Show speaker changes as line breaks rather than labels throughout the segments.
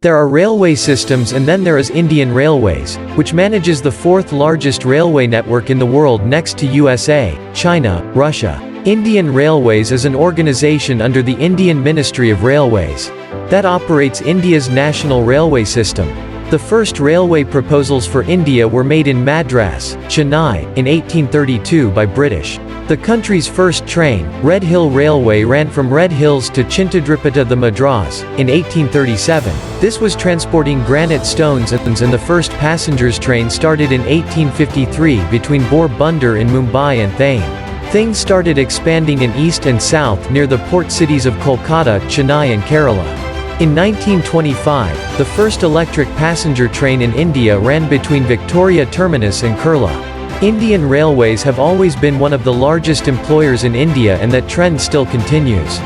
There are railway systems, and then there is Indian Railways, which manages the fourth largest railway network in the world next to USA, China, Russia. Indian Railways is an organization under the Indian Ministry of Railways that operates India's national railway system. The first railway proposals for India were made in Madras, Chennai, in 1832 by British. The country's first train, Red Hill Railway, ran from Red Hills to Chintadripata the Madras, in 1837. This was transporting granite stones, and the first passengers train started in 1853 between Porbandar in Mumbai and Thane. Things started expanding in east and south near the port cities of Kolkata, Chennai and Kerala. In 1925, the first electric passenger train in India ran between Victoria Terminus and Kurla. Indian Railways have always been one of the largest employers in India, and that trend still continues.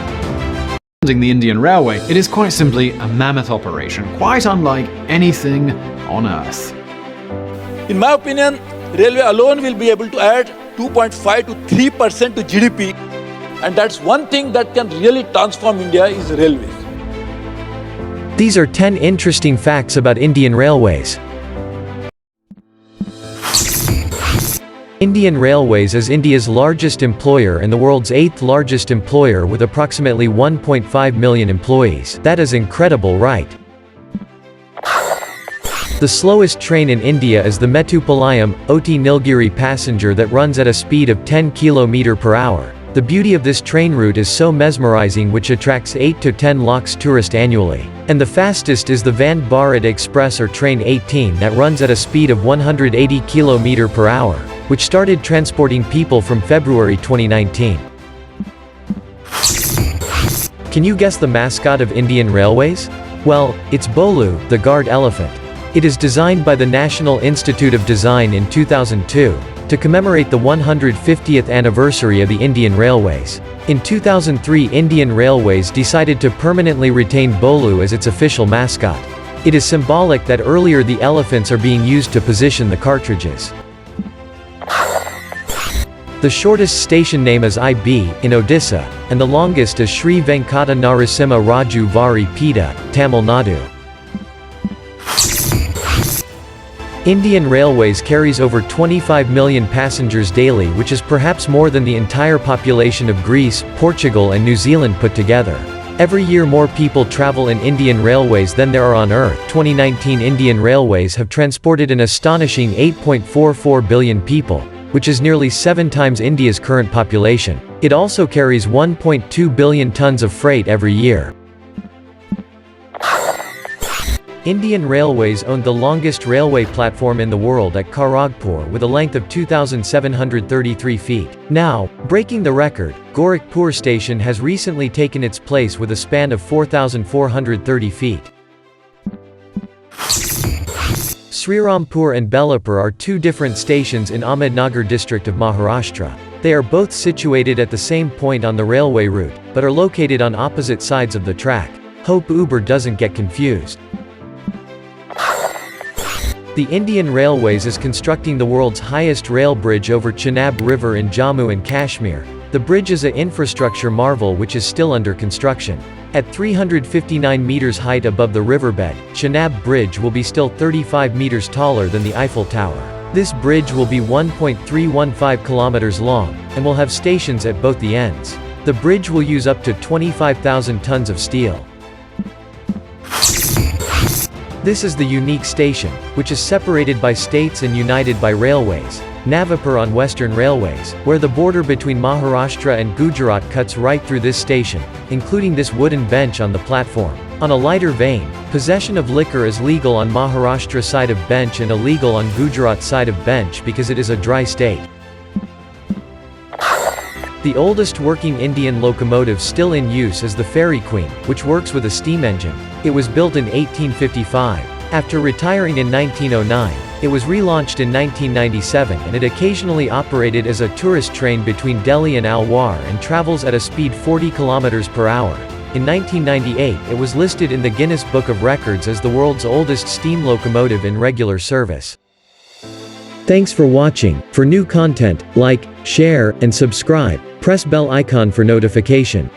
The Indian Railway, it is quite simply a mammoth operation, quite unlike anything on earth.
In my opinion, railway alone will be able to add 2.5 to 3% to GDP, and that's one thing that can really transform India is railways.
These are 10 interesting facts about Indian Railways. Indian Railways is India's largest employer and the world's 8th largest employer with approximately 1.5 million employees. That is incredible, right? The slowest train in India is the Mettupalayam, Oti Nilgiri passenger that runs at a speed of 10 km per hour. The beauty of this train route is so mesmerizing, which attracts 8 to 10 lakhs tourists annually. And the fastest is the Vande Bharat Express or Train 18 that runs at a speed of 180 km per hour, which started transporting people from February 2019. Can you guess the mascot of Indian Railways? Well, it's Bolu, the guard elephant. It is designed by the National Institute of Design in 2002, to commemorate the 150th anniversary of the Indian Railways. In 2003, Indian Railways decided to permanently retain Bolu as its official mascot. It is symbolic that earlier the elephants are being used to position the cartridges. The shortest station name is IB, in Odisha, and the longest is Sri Venkata Narasimha Raju Vari Pita, Tamil Nadu. Indian Railways carries over 25 million passengers daily, which is perhaps more than the entire population of Greece, Portugal and New Zealand put together. Every year more people travel in Indian Railways than there are on Earth. 2019 Indian Railways have transported an astonishing 8.44 billion people, which is nearly 7 times India's current population. It also carries 1.2 billion tons of freight every year. Indian Railways owned the longest railway platform in the world at Kharagpur with a length of 2,733 feet. Now, breaking the record, Gorakhpur station has recently taken its place with a span of 4,430 feet. Srirampur and Belapur are two different stations in Ahmednagar district of Maharashtra. They are both situated at the same point on the railway route, but are located on opposite sides of the track. Hope Uber doesn't get confused. The Indian Railways is constructing the world's highest rail bridge over Chenab River in Jammu and Kashmir. The bridge is an infrastructure marvel which is still under construction. At 359 meters height above the riverbed, Chenab Bridge will be still 35 meters taller than the Eiffel Tower. This bridge will be 1.315 kilometers long, and will have stations at both the ends. The bridge will use up to 25,000 tons of steel. This is the unique station, which is separated by states and united by railways. Navapur on Western Railways, where the border between Maharashtra and Gujarat cuts right through this station, including this wooden bench on the platform. On a lighter vein, possession of liquor is legal on Maharashtra side of bench and illegal on Gujarat side of bench because it is a dry state. The oldest working Indian locomotive still in use is the Fairy Queen, which works with a steam engine. It was built in 1855. After retiring in 1909, it was relaunched in 1997 and it occasionally operated as a tourist train between Delhi and Alwar and travels at a speed 40 km per hour. In 1998, it was listed in the Guinness Book of Records as the world's oldest steam locomotive in regular service. Thanks for watching. For new content, like, share, and subscribe. Press bell icon for notification.